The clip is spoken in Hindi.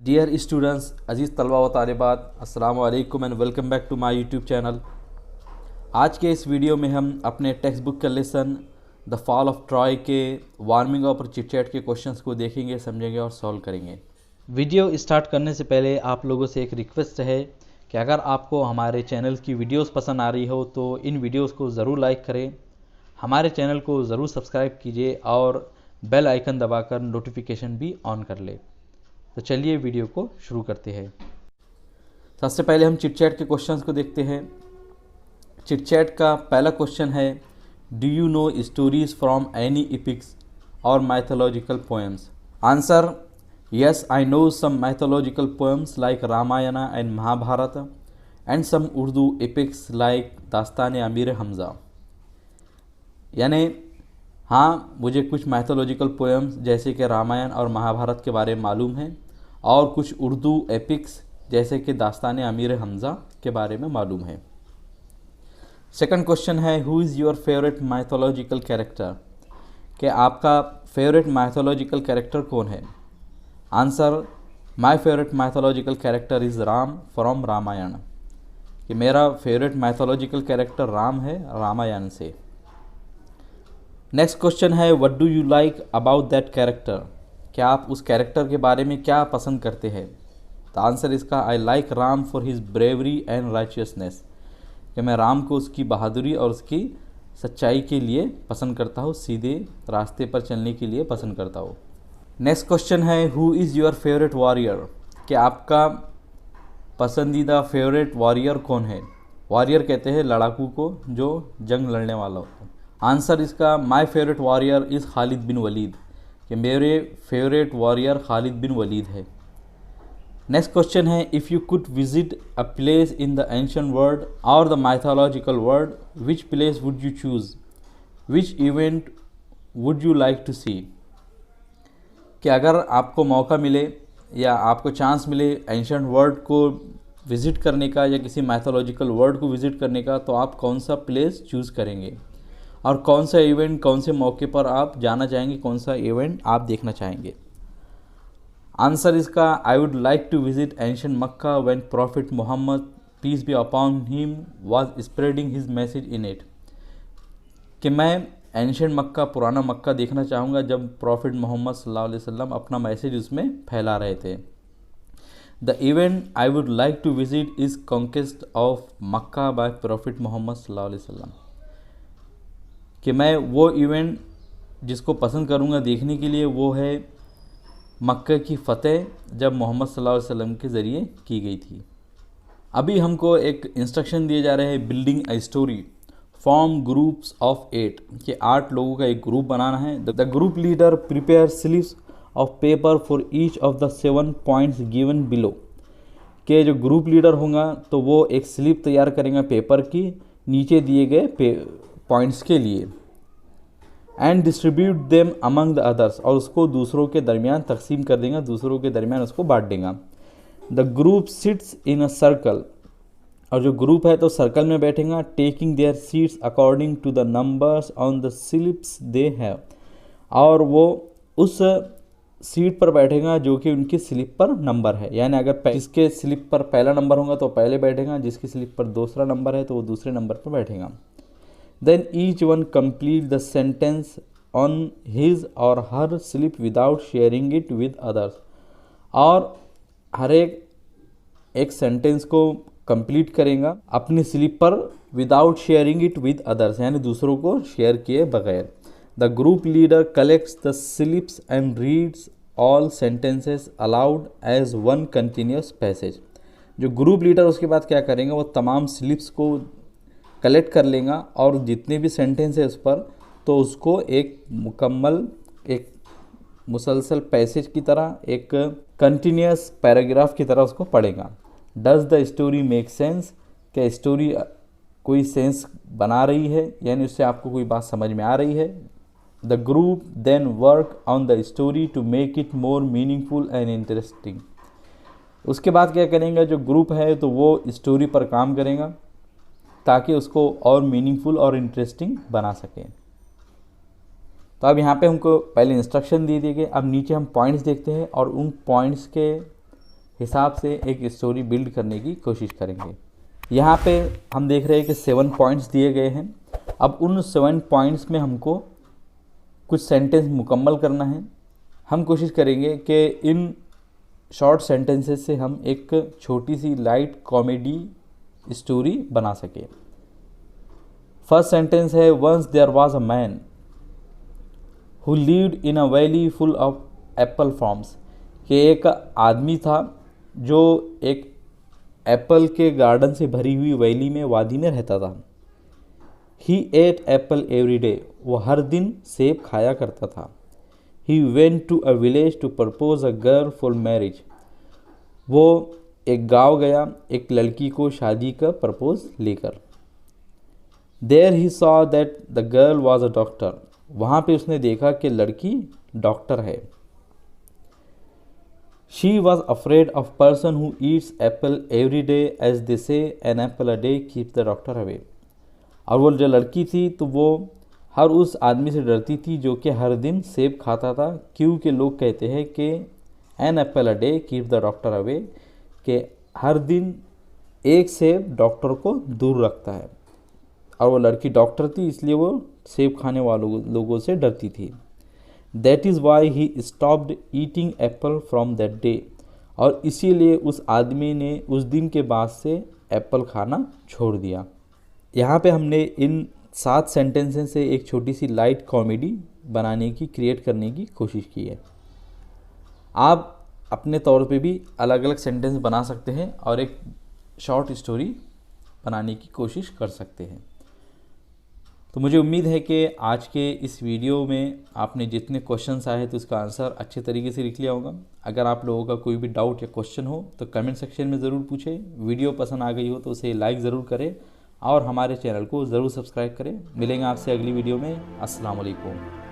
डियर स्टूडेंट्स, अजीज़ तलबा व तालिबात, अस्सलाम वालेकुम and welcome back to my YouTube channel. आज के इस वीडियो में हम अपने टेक्स्ट बुक का lesson the fall of Troy के वार्मिंग अप और चिट चैट के क्वेश्चंस को देखेंगे, समझेंगे और सॉल्व करेंगे। वीडियो स्टार्ट करने से पहले आप लोगों से एक रिक्वेस्ट है कि अगर आपको हमारे चैनल की वीडियोस पसंद आ रही हो तो इन वीडियोस को ज़रूर लाइक करें, हमारे चैनल को ज़रूर सब्सक्राइब कीजिए और बेल आइकन दबाकर नोटिफिकेशन भी ऑन कर ले। तो चलिए वीडियो को शुरू करते हैं। सबसे पहले हम चिट चैट के क्वेश्चंस को देखते हैं। चिट चैट का पहला क्वेश्चन है, do you know stories from any epics और mythological poems? Answer, yes, I know some mythological poems like Ramayana and Mahabharata and some Urdu epics like Dastan Amir Hamza. यानी हाँ, मुझे कुछ माइथोलॉजिकल पोएम्स जैसे कि रामायण और महाभारत के बारे में मालूम है और कुछ उर्दू एपिक्स जैसे कि दास्तान अमीर हमज़ा के बारे में मालूम है। सेकंड क्वेश्चन है, who is your favourite mythological character? कि आपका फेवरेट माइथोलॉजिकल कैरेक्टर कौन है? Answer, my favourite mythological character is Ram from Ramayana. कि मेरा फेवरेट माइथोलॉजिकल कैरेक्टर राम है रामायण से। नेक्स्ट क्वेश्चन है, what do you like about that character? क्या आप उस कैरेक्टर के बारे में क्या पसंद करते हैं? तो आंसर इसका, I like Ram for his bravery and righteousness. कि मैं राम को उसकी बहादुरी और उसकी सच्चाई के लिए पसंद करता हूँ, सीधे रास्ते पर चलने के लिए पसंद करता हूँ। नेक्स्ट क्वेश्चन है, who is your favourite warrior? कि आपका पसंदीदा फेवरेट वॉरियर कौन है? वॉरियर कहते हैं लड़ाकू को जो जंग लड़ने वाला होता है। आंसर इसका, my favourite warrior is Khalid bin Walid. कि मेरे favourite warrior Khalid bin Walid है। नेक्स्ट क्वेश्चन है, if you could visit a place in the ancient world और the mythological world, which place would you choose? Which event would you like to see? कि अगर आपको मौका मिले या आपको चांस मिले एंशिएंट वर्ल्ड को विज़िट करने का या किसी माइथोलॉजिकल वर्ल्ड को विज़िट करने का, तो आप कौन सा प्लेस चूज़ करेंगे और कौन सा इवेंट, कौन से मौके पर आप जाना चाहेंगे, कौन सा इवेंट आप देखना चाहेंगे? आंसर इसका, I would like to visit ancient Mecca when prophet Muhammad peace be upon him was spreading his message in it. कि मैं एंशिएंट मक्का, पुराना मक्का देखना चाहूँगा जब प्रॉफिट मोहम्मद सल्लल्लाहु अलैहि वसल्लम अपना मैसेज उसमें फैला रहे थे। The event I would like to visit is conquest of Mecca by prophet Muhammad सल्लल्लाहु अलैहि वसल्लम। कि मैं वो इवेंट जिसको पसंद करूँगा देखने के लिए वो है मक्का की फ़तेह, जब मोहम्मद सल्लल्लाहु अलैहि वसल्लम के ज़रिए की गई थी। अभी हमको एक इंस्ट्रक्शन दिए जा रहे हैं, building a story, form groups of 8। कि 8 लोगों का एक ग्रुप बनाना है। The group leader prepare slips of paper for each of the 7 points given below. कि जो ग्रुप लीडर होगा तो वो एक स्लिप तैयार करेंगे पेपर की नीचे दिए गए पॉइंट्स के लिए, and distribute them among the others, और उसको दूसरों के दरमियान तकसीम कर देगा, दूसरों के दरमियान उसको बांट देगा। The group sits in a circle, और जो ग्रुप है तो सर्कल में बैठेगा, taking their seats according to the numbers on the slips they have, और वो उस सीट पर बैठेगा जो कि उनकी स्लिप पर नंबर है। यानी अगर जिसके स्लिप पर पहला नंबर होगा तो पहले बैठेगा, जिसकी स्लिप पर दूसरा नंबर है तो वो दूसरे नंबर पर बैठेगा। Then each one complete the sentence on his or her slip without sharing it with others। और हर एक सेंटेंस को कंप्लीट करेगा अपनी स्लिप पर without sharing it with others, यानी दूसरों को शेयर किए बगैर। The group leader collects the slips and reads all sentences aloud as one continuous passage. जो ग्रुप लीडर उसके बाद क्या करेंगे, वो तमाम स्लिप्स को कलेक्ट कर लेगा और जितने भी सेंटेंस है उस पर तो उसको एक मुकम्मल, एक मुसलसल पैसेज की तरह, एक कंटिन्यूस पैराग्राफ की तरह उसको पढ़ेगा। Does the story make sense? क्या स्टोरी कोई सेंस बना रही है, यानी उससे आपको कोई बात समझ में आ रही है। The group then work on the story to make it more meaningful and interesting. उसके बाद क्या करेंगे, जो ग्रुप है तो वो स्टोरी पर काम करेगा ताकि उसको और मीनिंगफुल और इंटरेस्टिंग बना सकें। तो अब यहाँ पे हमको पहले इंस्ट्रक्शन दे दिए गए, अब नीचे हम पॉइंट्स देखते हैं और उन पॉइंट्स के हिसाब से एक स्टोरी बिल्ड करने की कोशिश करेंगे। यहाँ पे हम देख रहे हैं कि 7 पॉइंट्स दिए गए हैं। अब उन 7 पॉइंट्स में हमको कुछ सेंटेंस मुकम्मल करना है। हम कोशिश करेंगे कि इन शॉर्ट सेंटेंसेस से हम एक छोटी सी लाइट कॉमेडी स्टोरी बना सके। फर्स्ट सेंटेंस है, once there was a man who lived in a valley full of apple farms. कि एक आदमी था जो एक एप्पल के गार्डन से भरी हुई वैली में, वादी में रहता था। He ate apple every day, वो हर दिन सेब खाया करता था। He went to a village to propose a girl for marriage, वो एक गांव गया एक लड़की को शादी का प्रपोज लेकर। There he saw that the girl was a doctor, वहाँ पे उसने देखा कि लड़की डॉक्टर है। She was afraid of person who eats apple every day, as they say an apple a day keeps the doctor away। और वो जो लड़की थी तो वो हर उस आदमी से डरती थी जो कि हर दिन सेब खाता था, क्योंकि लोग कहते हैं कि an apple a day keeps the doctor away, कि हर दिन एक सेब डॉक्टर को दूर रखता है। और वो लड़की डॉक्टर थी इसलिए वो सेब खाने वालों लोगों से डरती थी। That is why he stopped eating apple from that day, और इसीलिए उस आदमी ने उस दिन के बाद से एप्पल खाना छोड़ दिया। यहाँ पे हमने इन 7 सेंटेंसेस से एक छोटी सी लाइट कॉमेडी बनाने की, क्रिएट करने की कोशिश की है। आप अपने तौर पे भी अलग अलग सेंटेंस बना सकते हैं और एक शॉर्ट स्टोरी बनाने की कोशिश कर सकते हैं। तो मुझे उम्मीद है कि आज के इस वीडियो में आपने जितने क्वेश्चंस आए तो उसका आंसर अच्छे तरीके से लिख लिया होगा। अगर आप लोगों का कोई भी डाउट या क्वेश्चन हो तो कमेंट सेक्शन में ज़रूर पूछें। वीडियो पसंद आ गई हो तो उसे लाइक ज़रूर करें और हमारे चैनल को ज़रूर सब्सक्राइब करें। मिलेंगे आपसे अगली वीडियो में। अस्सलाम वालेकुम।